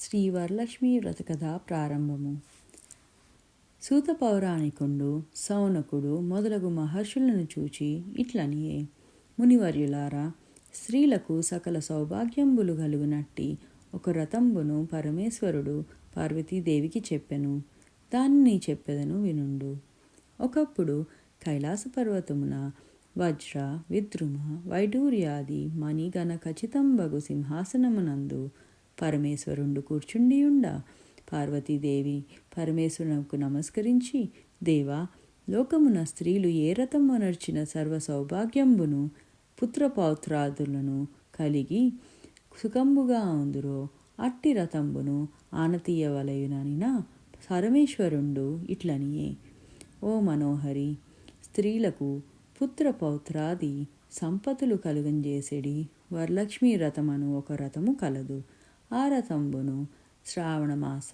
శ్రీ వరలక్ష్మీ వ్రతకథ ప్రారంభము. సూత పౌరాణికుండు సౌనకుడు మొదలగు మహర్షులను చూచి ఇట్లనియే: మునివర్యులారా, స్త్రీలకు సకల సౌభాగ్యంబులు కలుగునట్టి ఒక రతంబును పరమేశ్వరుడు పార్వతీదేవికి చెప్పెను. దానిని చెప్పెదను వినుండు. ఒకప్పుడు కైలాస పర్వతమున వజ్ర విద్రుమ వైడూర్యాది మణిగణ ఖచ్చితంబగు సింహాసనమునందు పరమేశ్వరుండు కూర్చుండియుండ పార్వతీదేవి పరమేశ్వరునకు నమస్కరించి, దేవా, లోకమున స్త్రీలు ఏ రథము నర్చిన సర్వ సౌభాగ్యంబును పుత్రపౌత్రాదులను కలిగి సుఖంబుగా ఉందురో అట్టి రథంబును ఆనతీయవలయుననిన పరమేశ్వరుండు ఇట్లనియే: ఓ మనోహరి, స్త్రీలకు పుత్రపౌత్రాది సంపతులు కలుగంజేసెడి వరలక్ష్మీ రథమను ఒక రథము కలదు. ఆ రథంబును శ్రావణమాస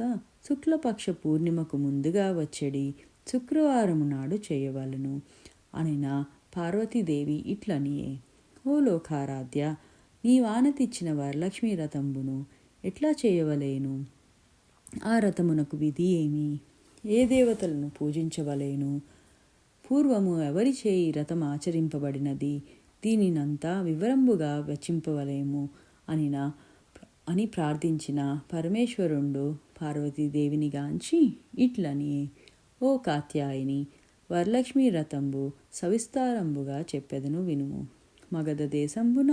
శుక్లపక్ష పూర్ణిమకు ముందుగా వచ్చెడి శుక్రవారము నాడు చేయవలను అనిన పార్వతీదేవి ఇట్లనియే: ఓ లోకారాధ్య, నీవానతిచ్చిన వరలక్ష్మీ రథంబును ఎట్లా చేయవలేను? ఆ రథమునకు విధి ఏమి? ఏ దేవతలను పూజించవలేను? పూర్వము ఎవరి చేయి రథం ఆచరింపబడినది? దీనినంతా వివరంబుగా వచింపవలేము అని ప్రార్థించిన పరమేశ్వరుండు పార్వతీదేవిని గాంచి ఇట్లని: ఓ కాత్యాయిని, వరలక్ష్మీ రథంబు సవిస్తారంబుగా చెప్పెదను వినుము. మగధ దేశంబున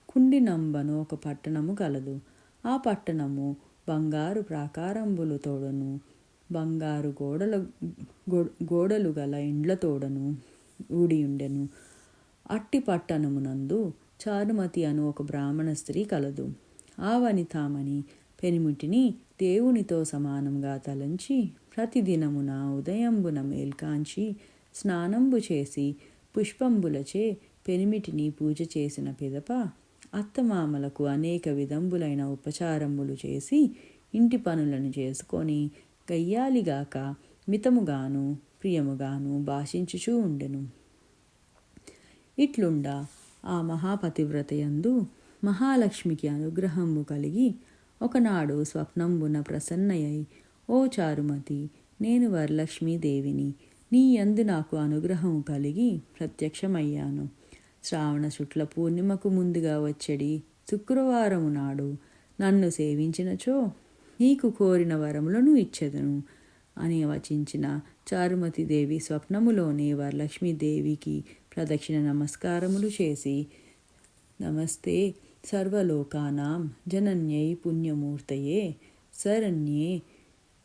కుండినంబను ఒక పట్టణము కలదు. ఆ పట్టణము బంగారు ప్రాకారంబులు తోడను బంగారు గోడలు గల ఇండ్లతోడను ఊడియుండెను. అట్టి పట్టణమునందు చారుమతి అను ఒక బ్రాహ్మణ స్త్రీ కలదు. ఆ వనితామణి పెనిమిటిని దేవునితో సమానంగా తలంచి ప్రతిదినమున ఉదయంబున మేల్కాంచి స్నానంబు చేసి పుష్పంబులచే పెనిమిటిని పూజ చేసిన పిదప అత్తమామలకు అనేక విధంబులైన ఉపచారములు చేసి ఇంటి పనులను చేసుకొని గయ్యాలిగాక మితముగాను ప్రియముగాను భాషించుచూ ఉండెను. ఇట్లుండా ఆ మహాపతివ్రతయందు మహాలక్ష్మికి అనుగ్రహము కలిగి ఒకనాడు స్వప్నంబున ప్రసన్నయై, ఓ చారుమతి, నేను వరలక్ష్మీదేవిని. నీ యందు నాకు అనుగ్రహము కలిగి ప్రత్యక్షమయ్యాను. శ్రావణ శుక్ల పూర్ణిమకు ముందుగా వచ్చెడి శుక్రవారము నాడు నన్ను సేవించినచో నీకు కోరిన వరములను ఇచ్చెదను అని వచించిన చారుమతిదేవి స్వప్నములోనే వరలక్ష్మీదేవికి ప్రదక్షిణ నమస్కారములు చేసి, నమస్తే సర్వలోకానాం జనన్యై పుణ్యమూర్తయే శరణ్యే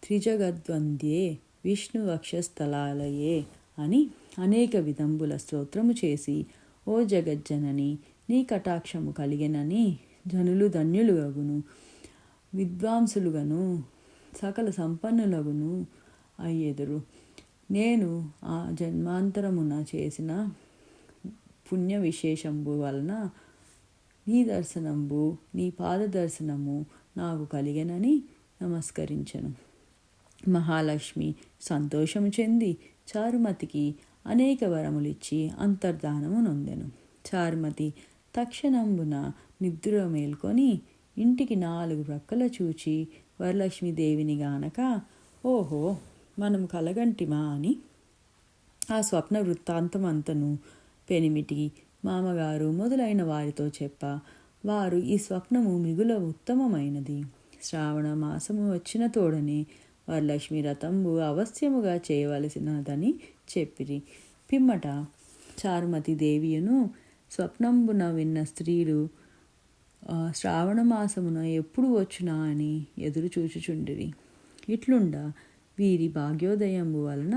త్రిజగద్వంద్యే విష్ణువక్షస్థలాలయే అని అనేక విధంబుల స్తోత్రము చేసి, ఓ జగజ్జనని, నీ కటాక్షము కలిగెనని జనులు ధన్యులుగగును, విద్వాంసులుగను సకల సంపన్నులగును అయ్యెదురు. నేను ఆ జన్మాంతరమున చేసిన పుణ్య విశేషంబు వలన నీ దర్శనంబు నీ పాద దర్శనము నాకు కలిగెనని నమస్కరించెను. మహాలక్ష్మి సంతోషము చెంది చారుమతికి అనేక వరములిచ్చి అంతర్ధానము నొందెను. చారుమతి తక్షణంబున నిద్ర మేల్కొని ఇంటికి 4 ప్రక్కల చూచి వరలక్ష్మీదేవిని గానక, ఓహో, మనం కలగంటిమా అని ఆ స్వప్న వృత్తాంతమంతను పెనిమిటి, మామగారు మొదలైన వారితో చెప్ప, వారు ఈ స్వప్నము మిగుల ఉత్తమమైనది. శ్రావణ మాసము వచ్చిన తోడనే వరలక్ష్మీ రథంబు అవశ్యముగా చేయవలసినదని చెప్పిరి. పిమ్మట చారుమతి దేవియును స్వప్నంబున విన్న స్త్రీలు శ్రావణ మాసమున ఎప్పుడు వచ్చునా అని ఎదురు చూచుచుండిరి. ఇట్లుండా వీరి భాగ్యోదయంబు వలన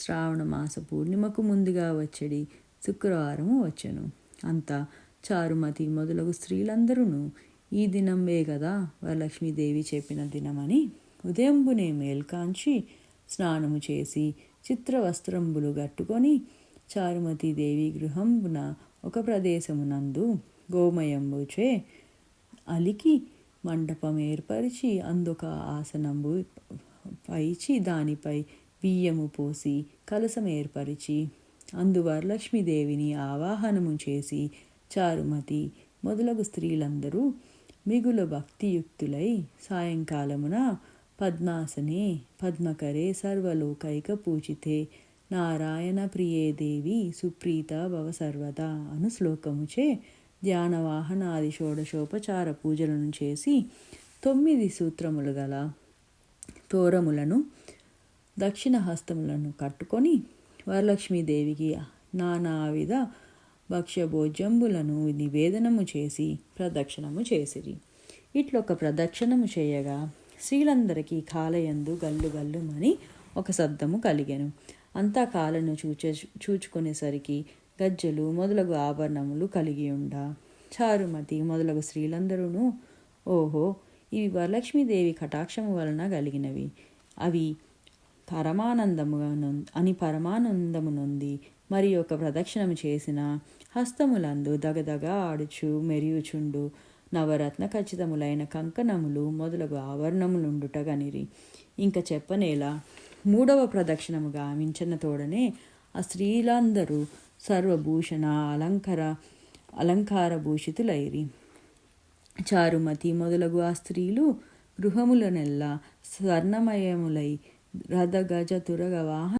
శ్రావణ మాస పూర్ణిమకు ముందుగా వచ్చెడి శుక్రవారము వచ్చెను. అంతా చారుమతి మొదలగు స్త్రీలందరూ ఈ దినంబే కదా వరలక్ష్మీదేవి చెప్పిన దినమని ఉదయంబునే మేల్కాంచి స్నానము చేసి చిత్రవస్త్రంబులు గట్టుకొని చారుమతీదేవి గృహంబున ఒక ప్రదేశమునందు గోమయంబుచే అలికి మండపం ఏర్పరిచి అందొక ఆసనంబు పైచి దానిపై బియ్యము పోసి కలసం ఏర్పరిచి అందు వరలక్ష్మీదేవిని ఆవాహనము చేసి చారుమతి మొదలగు స్త్రీలందరూ మిగులు భక్తియుక్తులై సాయంకాలమున పద్మాసనే పద్మకరే సర్వలోకైక పూజితే నారాయణ ప్రియే దేవి సుప్రీత భవ సర్వదా అను శ్లోకముచే ధ్యానవాహనాది షోడశోపచార పూజలను చేసి 9 సూత్రములు గల తోరములను దక్షిణ హస్తములను కట్టుకొని వరలక్ష్మీదేవికి నానావిధ భక్ష్యభోజ్యంబులను నివేదనము చేసి ప్రదక్షిణము చేసిరి. ఇట్లొక ప్రదక్షిణము చేయగా స్త్రీలందరికీ కాలయందు గల్లు గల్లుమని ఒక శబ్దము కలిగెను. అంతా కాలను చూచుకునేసరికి గజ్జలు మొదలగు ఆభరణములు కలిగి ఉండ చారుమతి మొదలగు స్త్రీలందరూ ఓహో, ఇవి వరలక్ష్మీదేవి కటాక్షము వలన కలిగినవి, అవి పరమానందము నొంది మరి ఒక ప్రదక్షిణము చేసిన హస్తములందు దగదగ ఆడుచు మెరియుచుండు నవరత్న ఖచ్చితములైన కంకణములు మొదలగు ఆభరణములుండుట గనిరి. ఇంక చెప్పనేలా 3వ ప్రదక్షిణము గావించిన తోడనే ఆ స్త్రీలందరూ సర్వభూషణ అలంకార భూషితులైరి. చారుమతి మొదలగు ఆ స్త్రీలు గృహములనెల్లా స్వర్ణమయములై రథ గజ తురగ వాహన